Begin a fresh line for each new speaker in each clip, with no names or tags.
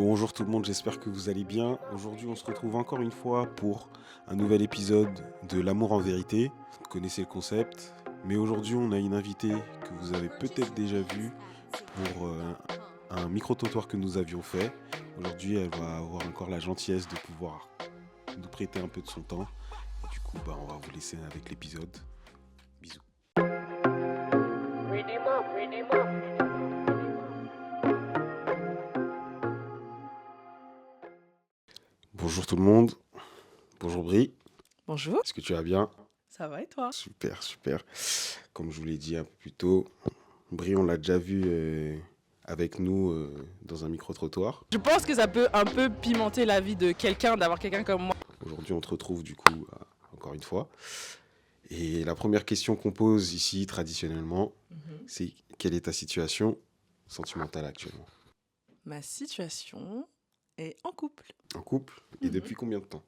Bonjour tout le monde, j'espère que vous allez bien. Aujourd'hui, on se retrouve encore une fois pour un nouvel épisode de L'amour en vérité. Vous connaissez le concept, mais aujourd'hui, on a une invitée que vous avez peut-être déjà vue pour un micro-trottoir que nous avions fait. Aujourd'hui, elle va avoir encore la gentillesse de pouvoir nous prêter un peu de son temps. Et du coup, on va vous laisser avec l'épisode. Bisous. Bonjour tout le monde. Bonjour Brie.
Bonjour,
Est-ce que tu vas bien?
ça va et toi?
Super, super. Comme je vous l'ai dit un peu plus tôt, Brie, on l'a déjà vu avec nous dans un micro-trottoir.
Je pense que ça peut un peu pimenter la vie de quelqu'un d'avoir quelqu'un comme moi.
Aujourd'hui, on te retrouve du coup, encore une fois. Et la première question qu'on pose ici, traditionnellement, c'est quelle est ta situation sentimentale actuellement?
Ma situation est en couple.
En couple? Et depuis combien de temps?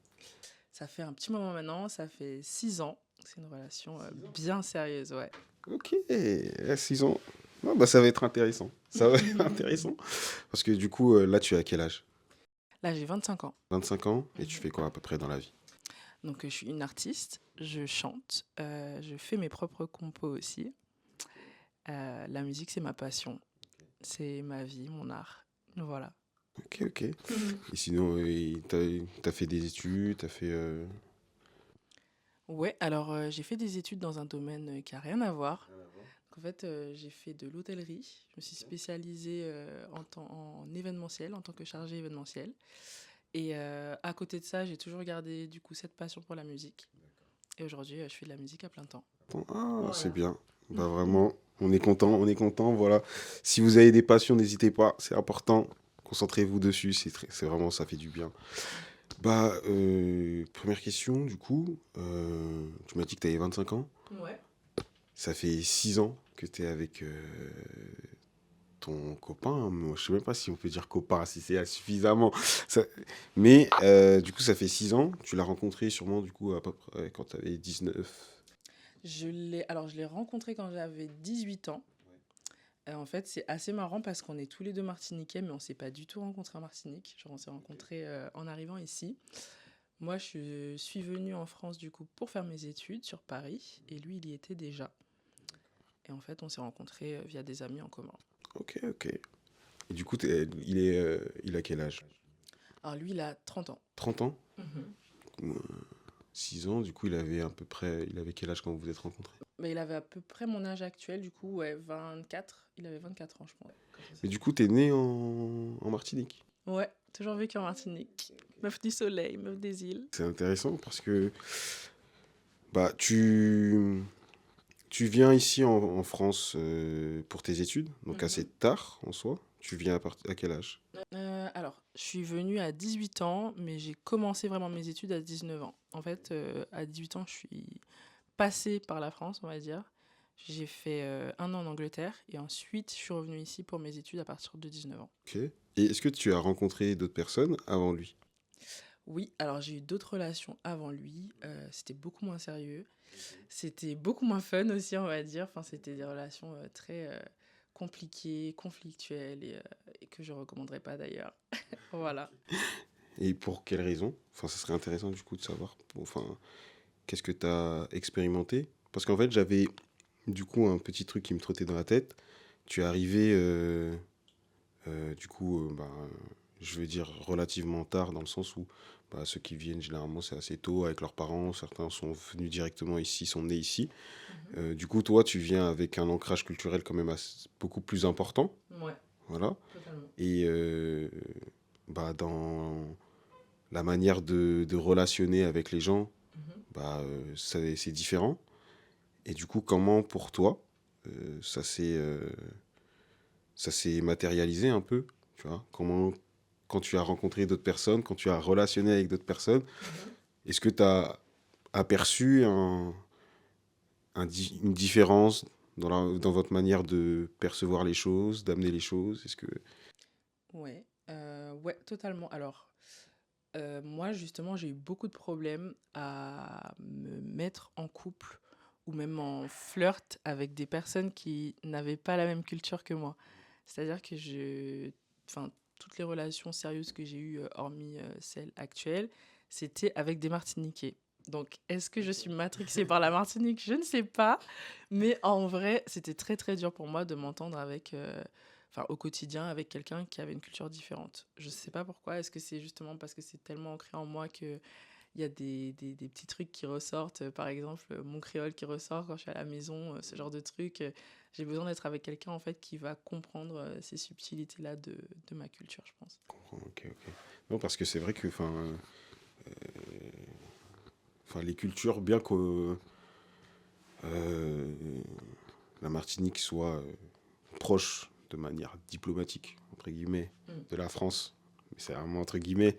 Ça fait un petit moment maintenant, ça fait 6 ans. C'est une relation bien sérieuse, ouais.
Ok, 6 ans. Ah, ça va être intéressant. Ça va être intéressant. Parce que du coup, là, tu as quel âge?
Là, j'ai 25 ans.
25 ans? Et tu fais quoi à peu près dans la vie?
Donc, je suis une artiste, je chante, je fais mes propres compos aussi. La musique, c'est ma passion. C'est ma vie, mon art. Voilà.
Ok, ok. Et sinon, t'as fait des études, t'as fait...
Ouais, alors j'ai fait des études dans un domaine qui a rien à voir. Donc, en fait, j'ai fait de l'hôtellerie. Je me suis spécialisée en événementiel, en tant que chargée événementielle. Et à côté de ça, j'ai toujours gardé du coup cette passion pour la musique. Et aujourd'hui, je fais de la musique à plein temps.
Ah, c'est
Voilà.
bien. Bah vraiment, on est content, voilà. Si vous avez des passions, n'hésitez pas, c'est important. Concentrez-vous dessus, c'est vraiment, ça fait du bien. Première question, du coup, tu m'as dit que tu avais 25 ans.
Ouais.
Ça fait 6 ans que tu es avec ton copain. Moi, je sais même pas si on peut dire copain, si c'est suffisamment. Mais du coup, ça fait 6 ans. Tu l'as rencontré sûrement, du coup, à peu près quand tu avais 19.
Je l'ai rencontré quand j'avais 18 ans. En fait, c'est assez marrant parce qu'on est tous les deux martiniquais, mais on s'est pas du tout rencontrés en Martinique. Genre, on s'est rencontrés en arrivant ici. Moi, je suis venue en France du coup pour faire mes études sur Paris, et lui, il y était déjà. Et en fait, on s'est rencontrés via des amis en commun.
Ok, ok. Et du coup, il a quel âge?
Alors lui, il a 30 ans.
30 ans?
Mhm.
6 ans, du coup, il avait quel âge quand vous vous êtes rencontrés?
Mais il avait à peu près mon âge actuel, du coup, ouais, 24. Il avait 24 ans, je pense.
Mais du coup, t'es né en Martinique.
Ouais, toujours vécu en Martinique. Meuf du soleil, meuf des îles.
C'est intéressant parce que bah, tu viens ici en France pour tes études, donc assez
Mhm.
tard en soi. Tu viens à quel âge?
Alors, je suis venue à 18 ans, mais j'ai commencé vraiment mes études à 19 ans. En fait, à 18 ans, je suis passée par la France, on va dire. J'ai fait 1 an en Angleterre et ensuite, je suis revenue ici pour mes études à partir de 19 ans.
Ok. Et est-ce que tu as rencontré d'autres personnes avant lui?
Oui, alors j'ai eu d'autres relations avant lui. C'était beaucoup moins sérieux. C'était beaucoup moins fun aussi, on va dire. Enfin, c'était des relations très compliquées, conflictuelles et que je recommanderais pas d'ailleurs. Voilà.
Et pour quelles raisons? Enfin, ça serait intéressant du coup de savoir. Enfin, qu'est-ce que tu as expérimenté? Parce qu'en fait, j'avais du coup un petit truc qui me trottait dans la tête. Tu es arrivé du coup, je vais dire relativement tard, dans le sens où ceux qui viennent généralement c'est assez tôt avec leurs parents, certains sont venus directement ici, sont nés ici.
Mhm.
Du coup, toi, tu viens avec un ancrage culturel quand même beaucoup plus important,
Ouais,
voilà.
totalement.
Et dans la manière de relationner avec les gens,
Mhm.
c'est différent. Et du coup, comment pour toi, ça s'est matérialisé un peu, tu vois? Comment, quand tu as rencontré d'autres personnes, quand tu as relationné avec d'autres personnes,
Mhm.
est-ce que tu as aperçu une différence dans votre manière de percevoir les choses, d'amener les choses? Est-ce que...
Ouais, ouais, totalement. Alors, moi, justement, j'ai eu beaucoup de problèmes à me mettre en couple ou même en flirt avec des personnes qui n'avaient pas la même culture que moi. C'est-à-dire que enfin, toutes les relations sérieuses que j'ai eues, hormis celle actuelle, c'était avec des Martiniquais. Donc, est-ce que je suis matrixée par la Martinique? Je ne sais pas. Mais en vrai, c'était très, très dur pour moi de m'entendre enfin, au quotidien avec quelqu'un qui avait une culture différente. Je ne sais pas pourquoi. Est-ce que c'est justement parce que c'est tellement ancré en moi qu'il y a des petits trucs qui ressortent. Par exemple, mon créole qui ressort quand je suis à la maison, ce genre de trucs. J'ai besoin d'être avec quelqu'un, en fait, qui va comprendre ces subtilités-là de ma culture, je pense.
Ok, ok. Non, parce que c'est vrai que, les cultures, bien que la Martinique soit proche de manière diplomatique, entre guillemets, de la France, mais c'est vraiment entre guillemets,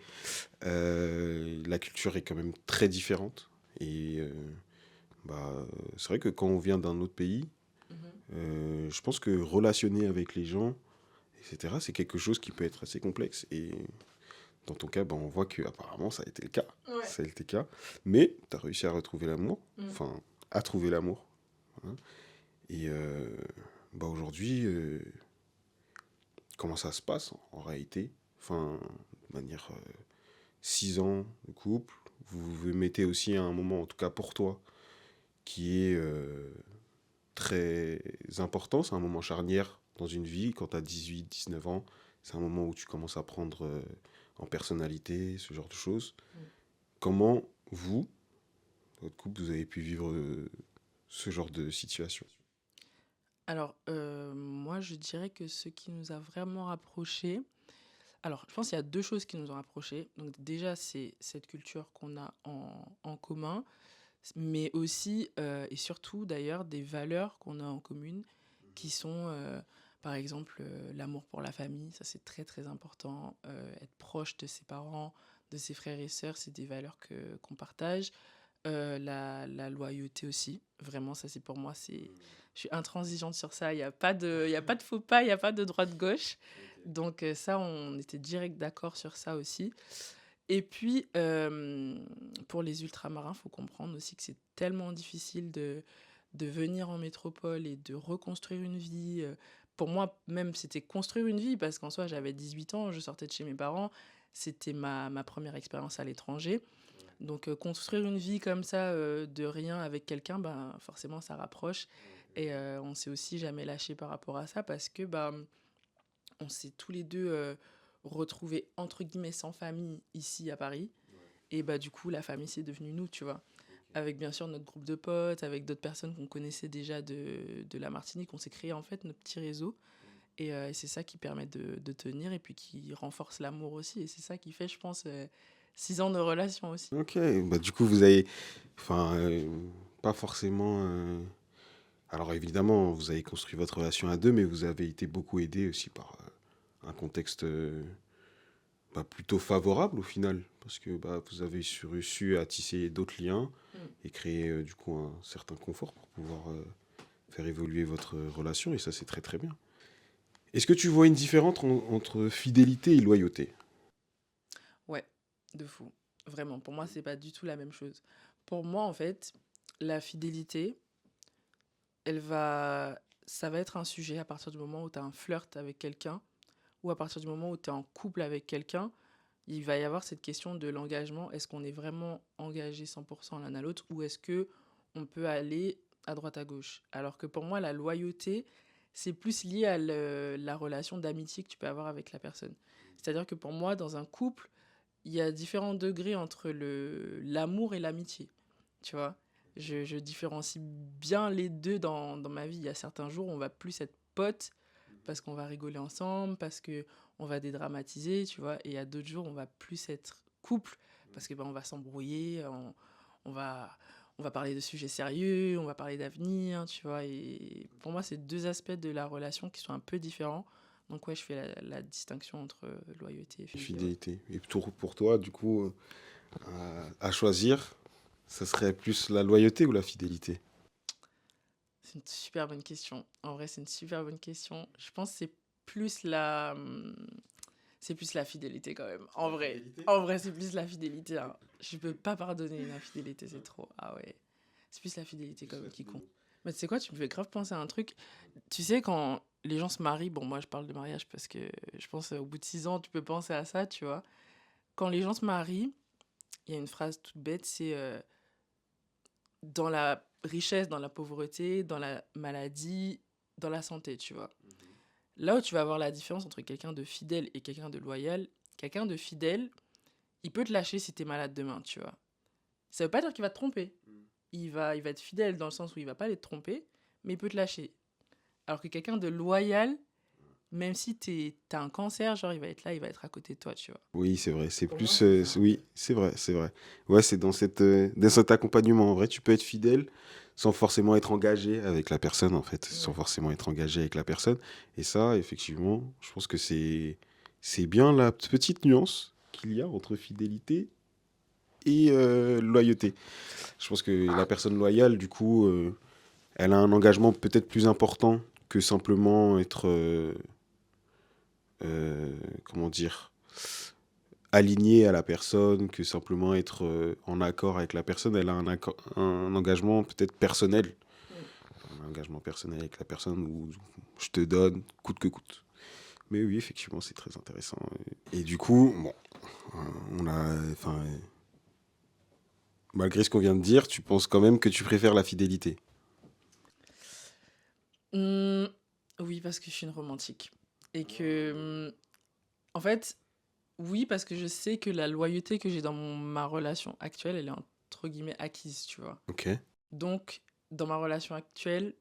la culture est quand même très différente. Et c'est vrai que quand on vient d'un autre pays, je pense que relationner avec les gens, etc., c'est quelque chose qui peut être assez complexe. Et dans ton cas, on voit que apparemment ça a été le cas.
Ouais.
Ça a été le cas. Mais tu as réussi à retrouver l'amour, enfin, à trouver l'amour. Hein. Et aujourd'hui, comment ça se passe en réalité? Enfin, de manière 6 ans de couple, vous vous mettez aussi à un moment, en tout cas pour toi, qui est très important. C'est un moment charnière dans une vie. Quand tu as 18, 19 ans, c'est un moment où tu commences à prendre en personnalité, ce genre de choses. Comment vous, votre couple, vous avez pu vivre ce genre de situation?
Alors, moi, je dirais que ce qui nous a vraiment rapprochés. Alors, je pense qu'il y a deux choses qui nous ont rapprochés. Donc, déjà, c'est cette culture qu'on a en commun, mais aussi et surtout, d'ailleurs, des valeurs qu'on a en commune qui sont, par exemple, l'amour pour la famille. Ça, c'est très, très important. Être proche de ses parents, de ses frères et sœurs, c'est des valeurs qu'on partage. La loyauté aussi. Vraiment, ça, c'est pour moi, je suis intransigeante sur ça. Il y a pas de faux pas, il y a pas de droite-gauche. Donc ça, on était direct d'accord sur ça aussi. Et puis, pour les ultramarins, il faut comprendre aussi que c'est tellement difficile de venir en métropole et de reconstruire une vie. Pour moi, même, c'était construire une vie parce qu'en soi, j'avais 18 ans, je sortais de chez mes parents. C'était ma première expérience à l'étranger. Donc, construire une vie comme ça, de rien avec quelqu'un, ben, forcément, ça rapproche. Et on s'est aussi jamais lâché par rapport à ça parce que on s'est tous les deux retrouvés, entre guillemets, sans famille ici à Paris. Et du coup, la famille, c'est devenu nous, tu vois. Avec bien sûr notre groupe de potes, avec d'autres personnes qu'on connaissait déjà de la Martinique. On s'est créé en fait notre petit réseau. Et c'est ça qui permet de tenir et puis qui renforce l'amour aussi. Et c'est ça qui fait, je pense, 6 ans de relation aussi.
Ok, du coup, vous avez, pas forcément. Alors évidemment, vous avez construit votre relation à deux, mais vous avez été beaucoup aidé aussi par un contexte plutôt favorable au final, parce que vous avez su à tisser d'autres liens et créer du coup un certain confort pour pouvoir faire évoluer votre relation, et ça c'est très très bien. Est-ce que tu vois une différence entre fidélité et loyauté?
Ouais, de fou. Vraiment, pour moi, c'est pas du tout la même chose. Pour moi, en fait, la fidélité, ça va être un sujet à partir du moment où tu as un flirt avec quelqu'un ou à partir du moment où tu es en couple avec quelqu'un. Il va y avoir cette question de l'engagement. Est-ce qu'on est vraiment engagé 100% l'un à l'autre ou est-ce que on peut aller à droite à gauche? Alors que pour moi, la loyauté, c'est plus lié à la relation d'amitié que tu peux avoir avec la personne. C'est-à-dire que pour moi, dans un couple, il y a différents degrés entre l'amour et l'amitié, tu vois. Je différencie bien les deux dans ma vie. Il y a certains jours où on va plus être potes parce qu'on va rigoler ensemble, parce que on va dédramatiser, tu vois. Et il y a d'autres jours où on va plus être couple parce que on va s'embrouiller, on va, on va parler de sujets sérieux, on va parler d'avenir, tu vois. Et pour moi, c'est deux aspects de la relation qui sont un peu différents. Donc ouais, je fais la distinction entre loyauté et fidélité.
Fidélité. Et pour toi, du coup, à choisir, ça serait plus la loyauté ou la fidélité?
C'est une super bonne question. En vrai, c'est une super bonne question. Je pense que c'est plus la fidélité quand même. En vrai, c'est plus la fidélité. Hein. Je peux pas pardonner une infidélité, c'est trop. Ah ouais. C'est plus la fidélité quand même qui compte. Mais tu sais quoi, tu me fais grave penser à un truc. Tu sais, quand les gens se marient, bon, moi je parle de mariage parce que je pense au bout de 6 ans, tu peux penser à ça, tu vois. Quand les gens se marient, il y a une phrase toute bête, c'est dans la richesse, dans la pauvreté, dans la maladie, dans la santé, tu vois. Là où tu vas avoir la différence entre quelqu'un de fidèle et quelqu'un de fidèle, il peut te lâcher si t'es malade demain, tu vois. Ça veut pas dire qu'il va te tromper. Il va être fidèle dans le sens où il va pas aller te tromper, mais il peut te lâcher. Alors que quelqu'un de loyal, même si t'as un cancer, genre il va être là, il va être à côté de toi, tu vois.
Oui, c'est vrai. C'est
Pour moi,
plus.
c'est ça.
Oui, c'est vrai, c'est vrai. Ouais, c'est dans cet accompagnement. En vrai, tu peux être fidèle sans forcément être engagé avec la personne, en fait. Sans
Ouais.
forcément être engagé avec la personne. Et ça, effectivement, je pense que c'est bien la petite nuance qu'il y a entre fidélité et loyauté. Je pense que la personne loyale, du coup, elle a un engagement peut-être plus important que simplement être, comment dire, aligné à la personne, que simplement être en accord avec la personne. Elle a un engagement peut-être personnel, un engagement personnel avec la personne où je te donne coûte que coûte. Mais oui, effectivement, c'est très intéressant. Et du coup, bon, on a, enfin, malgré ce qu'on vient de dire, tu penses quand même que tu préfères la fidélité.
Hmm, oui, parce que je suis une romantique. Et que, en fait, oui, parce que je sais que la loyauté que j'ai dans ma relation actuelle, elle est entre guillemets acquise, tu vois.
Ok.
Donc, dans ma relation actuelle,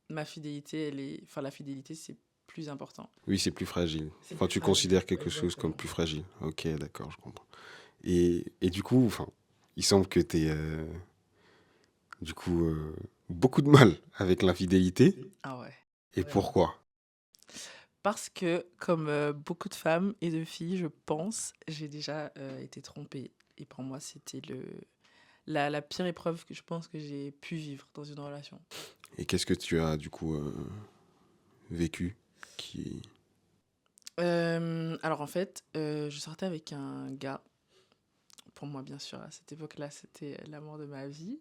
ma fidélité, enfin, la fidélité, c'est plus important.
Oui, c'est plus fragile.
C'est
Enfin,
plus
tu
fragile,
considères quelque chose comme
exactement.
plus fragile. Ok, d'accord, je comprends. Et du coup, enfin, il semble que tu es, du coup, beaucoup de mal avec l'infidélité.
Ah ouais.
Et
Vraiment.
pourquoi?
Parce que, comme beaucoup de femmes et de filles, je pense, j'ai déjà été trompée. Et pour moi, c'était la pire épreuve que je pense que j'ai pu vivre dans une relation.
Et qu'est-ce que tu as, du coup, vécu qui...
Alors en fait, je sortais avec un gars. Pour moi, bien sûr, à cette époque-là, c'était l'amour de ma vie.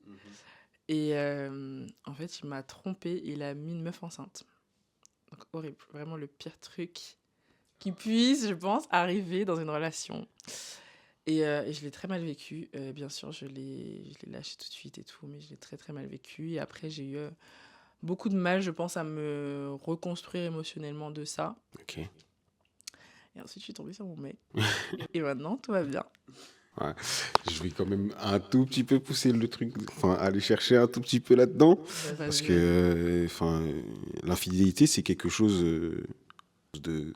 Et en fait, il m'a trompée et il a mis une meuf enceinte. Donc horrible, vraiment le pire truc qui puisse, je pense, arriver dans une relation. Et je l'ai très mal vécu. Bien sûr, je l'ai lâché tout de suite et tout, mais je l'ai très très mal vécu. Et après, j'ai eu beaucoup de mal, je pense, à me reconstruire émotionnellement de ça.
Ok.
Et ensuite, je suis tombée sur mon mec. Et maintenant, tout va bien.
Ouais. Je vais quand même un tout petit peu pousser le truc, enfin, aller chercher un tout petit peu là-dedans. Parce
Vas-y,
que,
vas-y.
enfin, l'infidélité, c'est quelque chose de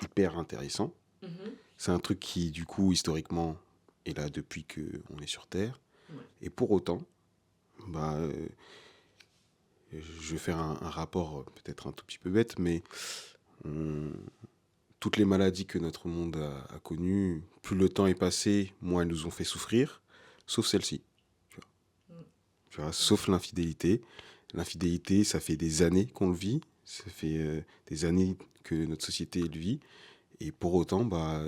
hyper intéressant.
Mhm.
C'est un truc qui, du coup, historiquement, est là depuis qu'on est sur Terre.
Ouais.
Et pour autant, bah, je vais faire un rapport peut-être un tout petit peu bête, mais on- toutes les maladies que notre monde a connues, plus le temps est passé, moins elles nous ont fait souffrir, sauf celle-ci. Tu vois.
Mm.
Tu vois, sauf l'infidélité. L'infidélité, ça fait des années qu'on le vit, ça fait des années que notre société le vit, et pour autant, bah,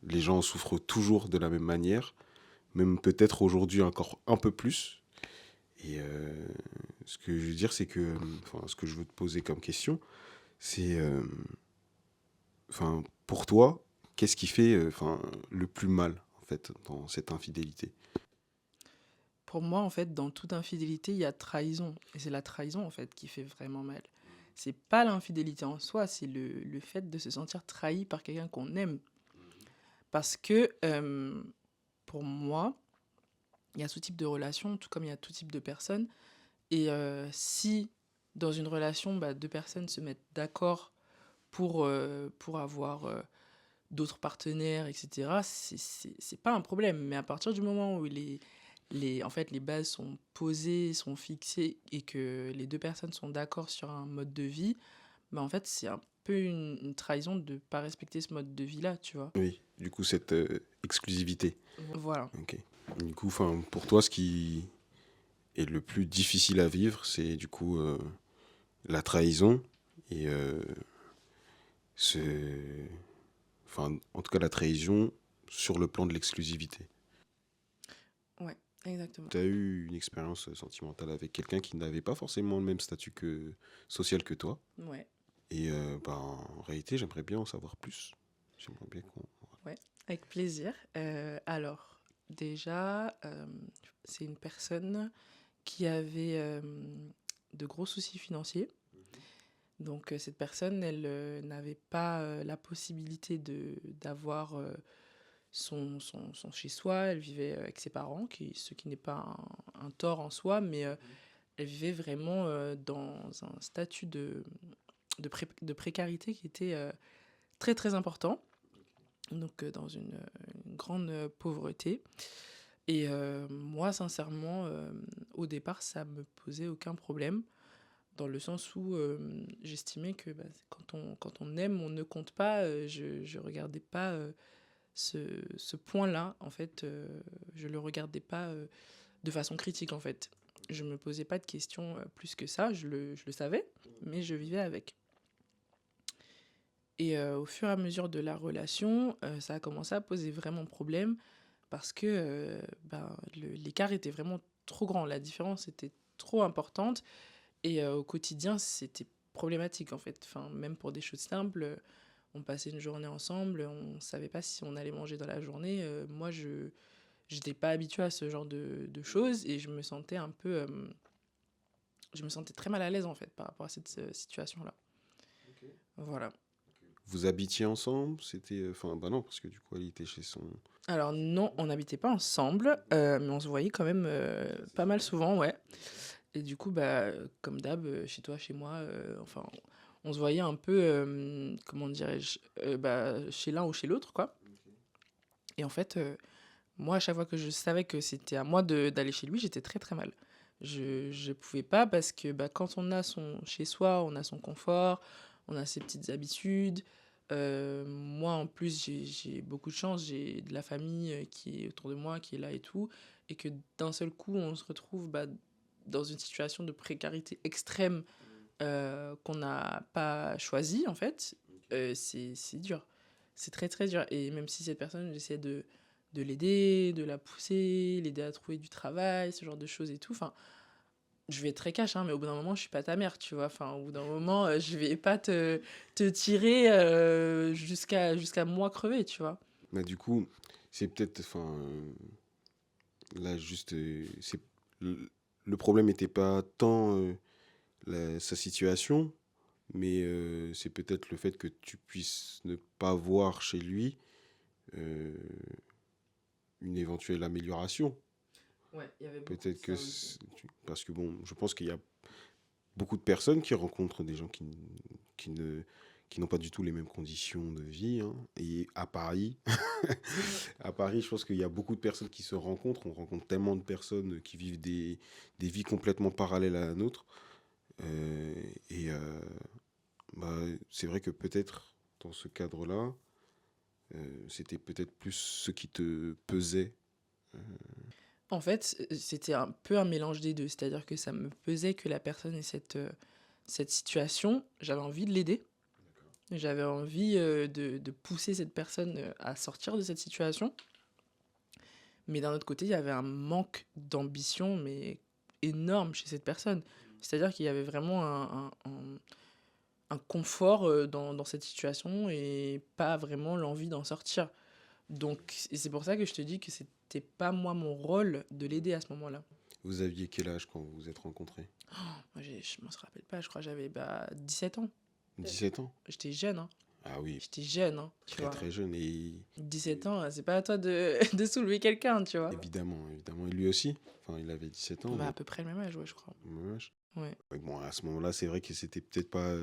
les gens en souffrent toujours de la même manière, même peut-être aujourd'hui encore un peu plus. Et ce que je veux dire, c'est que, enfin, ce que je veux te poser comme question, c'est, enfin, pour toi, qu'est-ce qui fait, enfin, le plus mal, en fait, dans cette infidélité?
Pour moi, en fait, dans toute infidélité, il y a trahison. Et c'est la trahison, en fait, qui fait vraiment mal. C'est pas l'infidélité en soi, c'est le fait de se sentir trahi par quelqu'un qu'on aime. Parce que, pour moi, il y a tout type de relation, tout comme il y a tout type de personnes. Et si, dans une relation, bah, deux personnes se mettent d'accord pour avoir d'autres partenaires, etc., c'est pas un problème. Mais à partir du moment où en fait, les bases sont posées, sont fixées et que les deux personnes sont d'accord sur un mode de vie, bah, en fait, c'est un peu une trahison de ne pas respecter ce mode de vie-là, tu vois.
Oui, du coup, cette exclusivité.
Voilà.
Ok. Du coup, enfin, pour toi, ce qui est le plus difficile à vivre, c'est du coup la trahison et ce, enfin, en tout cas, la trahison sur le plan de l'exclusivité.
Ouais, exactement.
Tu as eu une expérience sentimentale avec quelqu'un qui n'avait pas forcément le même statut social que toi.
Ouais.
Et en réalité, j'aimerais bien en savoir plus. J'aimerais bien qu'on...
Ouais, avec plaisir. Alors, déjà, c'est une personne qui avait de gros soucis financiers. Donc, cette personne, elle n'avait pas la possibilité d'avoir son chez-soi. Elle vivait avec ses parents, ce qui n'est pas un tort en soi, mais elle vivait vraiment dans un statut de précarité qui était très très important, donc dans une grande pauvreté. Et moi, sincèrement, au départ, ça me posait aucun problème, dans le sens où j'estimais que quand on aime, on ne compte pas. Je regardais pas ce point-là, en fait, je le regardais pas de façon critique, en fait. Je me posais pas de questions plus que ça, je le savais, mais je vivais avec. Et au fur et à mesure de la relation, ça a commencé à poser vraiment problème parce que l'écart était vraiment trop grand, la différence était trop importante et au quotidien, c'était problématique en fait. Enfin, même pour des choses simples, on passait une journée ensemble, on savait pas si on allait manger dans la journée. Moi, je n'étais pas habituée à ce genre de choses et je me sentais un peu... je me sentais très mal à l'aise en fait par rapport à cette situation-là. Voilà.
Vous habitiez ensemble? C'était... Enfin, bah non, parce que du coup, elle était chez son...
Alors non, on n'habitait pas ensemble, mais on se voyait quand même pas mal souvent, ouais. Et du coup, comme d'hab, chez toi, chez moi, enfin, on se voyait un peu, comment dirais-je, chez l'un ou chez l'autre, quoi. Et en fait, moi, à chaque fois que je savais que c'était à moi d'aller chez lui, j'étais très très mal. Je pouvais pas parce que quand on a son chez soi, on a son confort, on a ses petites habitudes. Moi, en plus, j'ai beaucoup de chance, j'ai de la famille qui est autour de moi, qui est là et tout. Et que d'un seul coup, on se retrouve dans une situation de précarité extrême qu'on n'a pas choisie, en fait. C'est dur. C'est très très dur. Et même si cette personne, j'essaie de l'aider, de la pousser, l'aider à trouver du travail, ce genre de choses et tout. Enfin, je vais être très cash, hein, mais au bout d'un moment, je suis pas ta mère, tu vois. Enfin, au bout d'un moment, je vais pas te tirer jusqu'à moi crever, tu vois.
Bah, du coup, c'est peut-être... Enfin, là, juste... c'est... Le problème n'était pas tant sa situation, mais c'est peut-être le fait que tu puisses ne pas voir chez lui euh, une éventuelle amélioration.
Ouais, il y avait beaucoup de
Peut-être que...
ça aussi.
Parce que bon, je pense qu'il y a beaucoup de personnes qui rencontrent des gens qui n'ont pas du tout les mêmes conditions de vie, hein. Et à Paris, à Paris, je pense qu'il y a beaucoup de personnes qui se rencontrent. On rencontre tellement de personnes qui vivent des vies complètement parallèles à la nôtre. Euh, et c'est vrai que peut-être dans ce cadre-là, c'était peut-être plus ce qui te pesait.
En fait, c'était un peu un mélange des deux. C'est-à-dire que ça me pesait que la personne ait cette situation. J'avais envie de l'aider. J'avais envie de pousser cette personne à sortir de cette situation. Mais d'un autre côté, il y avait un manque d'ambition, mais énorme chez cette personne. C'est-à-dire qu'il y avait vraiment un confort dans cette situation et pas vraiment l'envie d'en sortir. Donc, et c'est pour ça que je te dis que c'était pas moi mon rôle de l'aider à ce moment-là.
Vous aviez quel âge quand vous vous êtes rencontrés?
Moi, je m'en rappelle pas, je crois que j'avais 17 ans.
17 ans?
J'étais jeune, hein.
Ah oui,
J'étais jeune, hein, tu
très
vois.
très jeune. Et
17 ans, c'est pas à toi de soulever quelqu'un, tu vois.
évidemment, évidemment. Et lui aussi? Enfin, il avait 17 ans,
À peu près le même âge, ouais, je crois.
au même âge.
Ouais.
Ouais, bon, à ce moment-là, c'est vrai que c'était peut-être pas...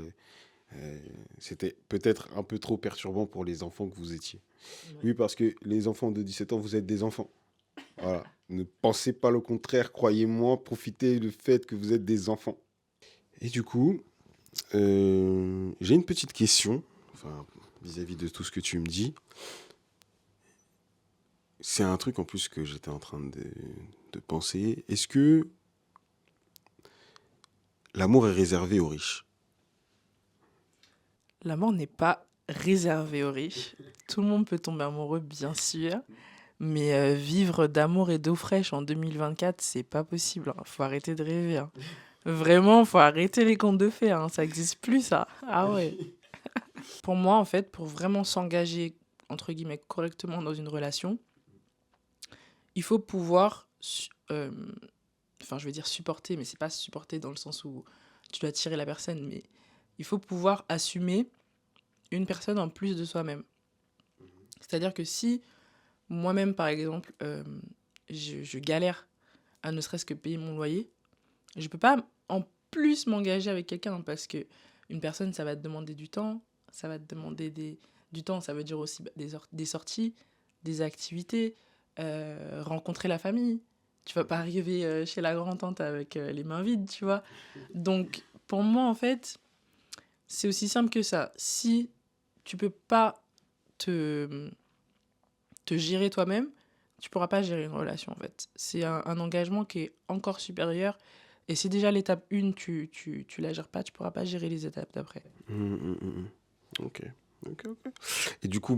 c'était peut-être un peu trop perturbant pour les enfants que vous étiez.
Ouais.
Oui, parce que les enfants de 17 ans, vous êtes des enfants. Voilà. Ne pensez pas le contraire, croyez-moi, profitez du fait que vous êtes des enfants. Et du coup, j'ai une petite question, enfin, vis-à-vis de tout ce que tu me dis. C'est un truc en plus que j'étais en train de penser. Est-ce que l'amour est réservé aux riches?
L'amour n'est pas réservé aux riches. Tout le monde peut tomber amoureux, bien sûr. Mais vivre d'amour et d'eau fraîche en 2024, c'est pas possible, hein. Faut arrêter de rêver, hein. Vraiment, faut arrêter les contes de fées, hein. Ça n'existe plus, ça. Ah ouais. Pour moi, en fait, pour vraiment s'engager, entre guillemets, correctement dans une relation, il faut pouvoir, enfin, je vais dire supporter, mais c'est pas supporter dans le sens où tu dois tirer la personne, mais il faut pouvoir assumer une personne en plus de soi-même. C'est-à-dire que si moi-même, par exemple, je galère à ne serait-ce que payer mon loyer, je peux pas en plus m'engager avec quelqu'un parce que une personne, ça va te demander du temps, ça va te demander du temps, ça veut dire aussi des sorties, des activités, rencontrer la famille. Tu vas pas arriver chez la grand-tante avec les mains vides, tu vois. Donc, pour moi, en fait, c'est aussi simple que ça. Si tu peux pas te gérer toi-même, tu pourras pas gérer une relation, en fait. C'est un engagement qui est encore supérieur. Et si déjà l'étape 1, tu la gères pas, tu pourras pas gérer les étapes d'après.
Ok. Et du coup,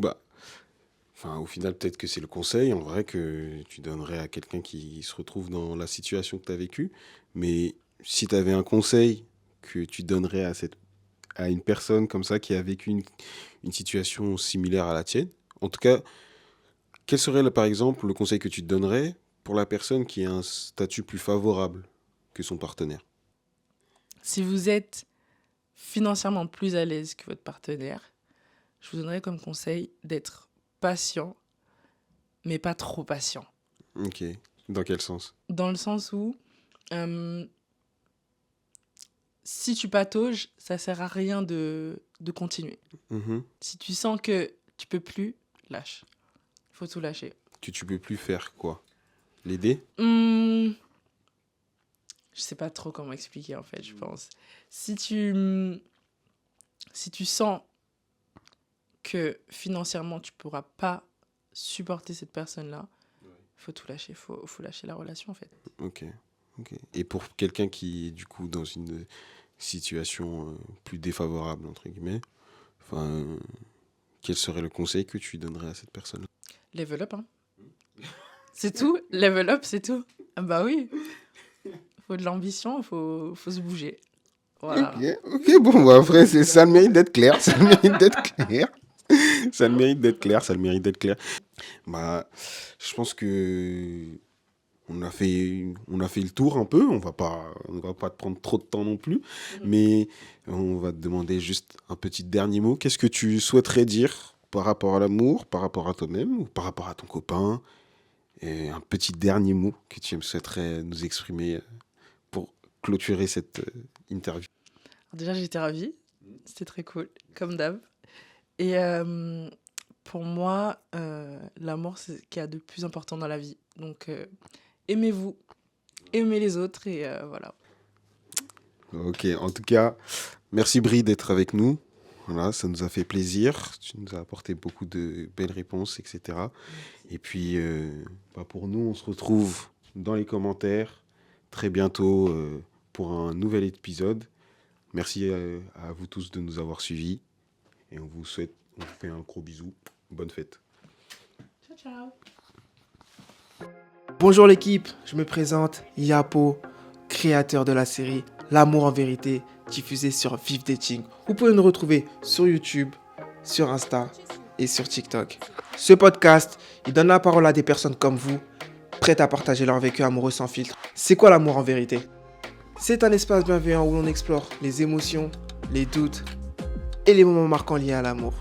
au final, peut-être que c'est le conseil, en vrai, que tu donnerais à quelqu'un qui se retrouve dans la situation que tu as vécue. Mais si tu avais un conseil que tu donnerais à une personne comme ça qui a vécu une situation similaire à la tienne, en tout cas, quel serait, par exemple, le conseil que tu te donnerais pour la personne qui a un statut plus favorable que son partenaire?
Si vous êtes financièrement plus à l'aise que votre partenaire, je vous donnerais comme conseil d'être patient, mais pas trop patient.
Ok. Dans quel sens?
Dans le sens où, si tu patauges, ça sert à rien de continuer. Si tu sens que tu peux plus, lâche. Il faut tout lâcher.
Que tu peux plus faire quoi? L'aider?
Je sais pas trop comment expliquer, en fait, je pense. Si tu sens que financièrement, tu pourras pas supporter cette personne-là, il faut tout lâcher. Faut lâcher la relation, en fait.
Ok. Et pour quelqu'un qui est du coup dans une situation plus défavorable, entre guillemets, quel serait le conseil que tu donnerais à cette personne?
Level up, hein. C'est tout. Level up, c'est tout. Ah bah oui. Faut de l'ambition, faut se bouger. Voilà.
Ok, bon, après, ça le mérite d'être clair. Ça le mérite d'être clair. Ça le mérite d'être clair. Je pense que on a fait le tour un peu. On va pas te prendre trop de temps non plus. Mais on va te demander juste un petit dernier mot. Qu'est-ce que tu souhaiterais dire par rapport à l'amour, par rapport à toi-même ou par rapport à ton copain? Et un petit dernier mot que tu souhaiterais nous exprimer pour clôturer cette interview.
Alors déjà, j'étais ravie. C'était très cool, comme d'hab. Et pour moi, l'amour, c'est ce qu'il y a de plus important dans la vie. Donc, aimez-vous, aimez les autres et voilà.
Ok, en tout cas, merci Brie d'être avec nous. Voilà, ça nous a fait plaisir. Tu nous as apporté beaucoup de belles réponses, etc. Et puis, pour nous, on se retrouve dans les commentaires très bientôt pour un nouvel épisode. Merci à vous tous de nous avoir suivis. Et on vous fait un gros bisou. Bonne fête.
Ciao, ciao.
Bonjour l'équipe, je me présente, Yapo, créateur de la série L'amour en vérité, diffusée sur Vive Dating. Vous pouvez nous retrouver sur YouTube, sur Insta et sur TikTok. Ce podcast, il donne la parole à des personnes comme vous, prêtes à partager leur vécu amoureux sans filtre. C'est quoi l'amour en vérité? C'est un espace bienveillant où l'on explore les émotions, les doutes et les moments marquants liés à l'amour.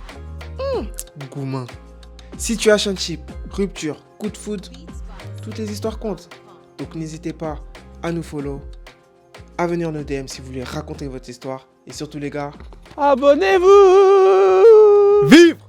Goumin. Situationship, rupture, coup de foudre, toutes les histoires comptent. Donc n'hésitez pas à nous follow, à venir nous DM si vous voulez raconter votre histoire. Et surtout les gars, abonnez-vous!
Vive!